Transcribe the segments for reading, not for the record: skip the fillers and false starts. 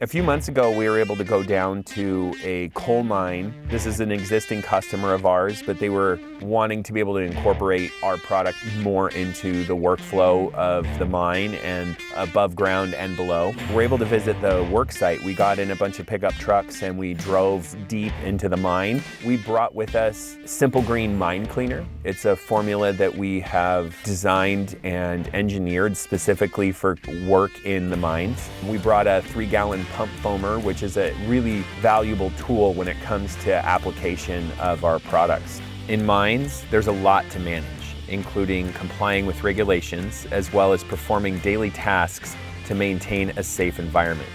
A few months ago, we were able to go down to a coal mine. This is an existing customer of ours, but they were wanting to be able to incorporate our product more into the workflow of the mine and above ground and below. We're able to visit the work site. We got in a bunch of pickup trucks and we drove deep into the mine. We brought with us Simple Green Mine Cleaner. It's a formula that we have designed and engineered specifically for work in the mines. We brought a 3-gallon pump foamer, which is a really valuable tool when it comes to application of our products. In mines, there's a lot to manage, including complying with regulations, as well as performing daily tasks to maintain a safe environment.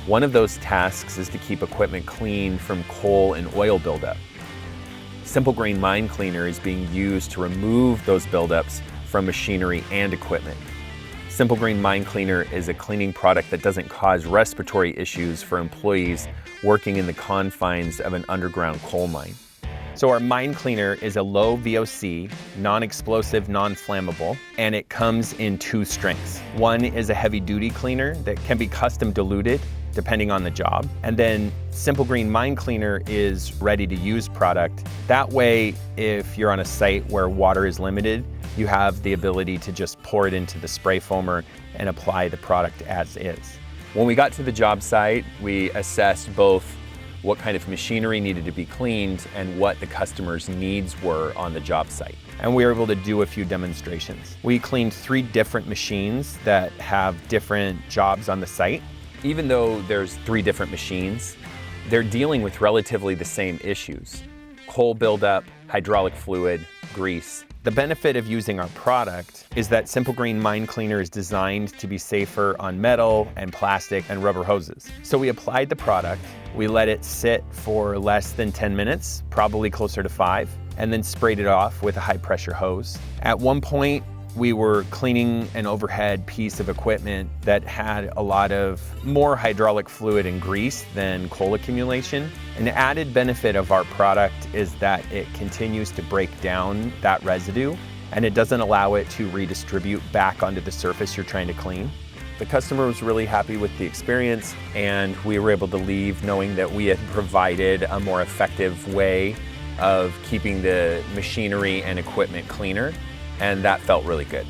One of those tasks is to keep equipment clean from coal and oil buildup. Simple Green Mine Cleaner is being used to remove those buildups from machinery and equipment. Simple Green Mine Cleaner is a cleaning product that doesn't cause respiratory issues for employees working in the confines of an underground coal mine. So our Mine Cleaner is a low VOC, non-explosive, non-flammable, and it comes in 2 strengths. One is a heavy-duty cleaner that can be custom diluted depending on the job. And then Simple Green Mine Cleaner is ready-to-use product. That way, if you're on a site where water is limited, you have the ability to just pour it into the spray foamer and apply the product as is. When we got to the job site, we assessed both what kind of machinery needed to be cleaned and what the customer's needs were on the job site. And we were able to do a few demonstrations. We cleaned 3 different machines that have different jobs on the site. Even though there's 3 different machines, they're dealing with relatively the same issues: coal buildup, hydraulic fluid, grease. The benefit of using our product is that Simple Green Mine Cleaner is designed to be safer on metal and plastic and rubber hoses. So we applied the product, we let it sit for less than 10 minutes, probably closer to 5, and then sprayed it off with a high pressure hose. At one point, we were cleaning an overhead piece of equipment that had a lot of more hydraulic fluid and grease than coal accumulation. An added benefit of our product is that it continues to break down that residue and it doesn't allow it to redistribute back onto the surface you're trying to clean. The customer was really happy with the experience, and we were able to leave knowing that we had provided a more effective way of keeping the machinery and equipment cleaner, and that felt really good.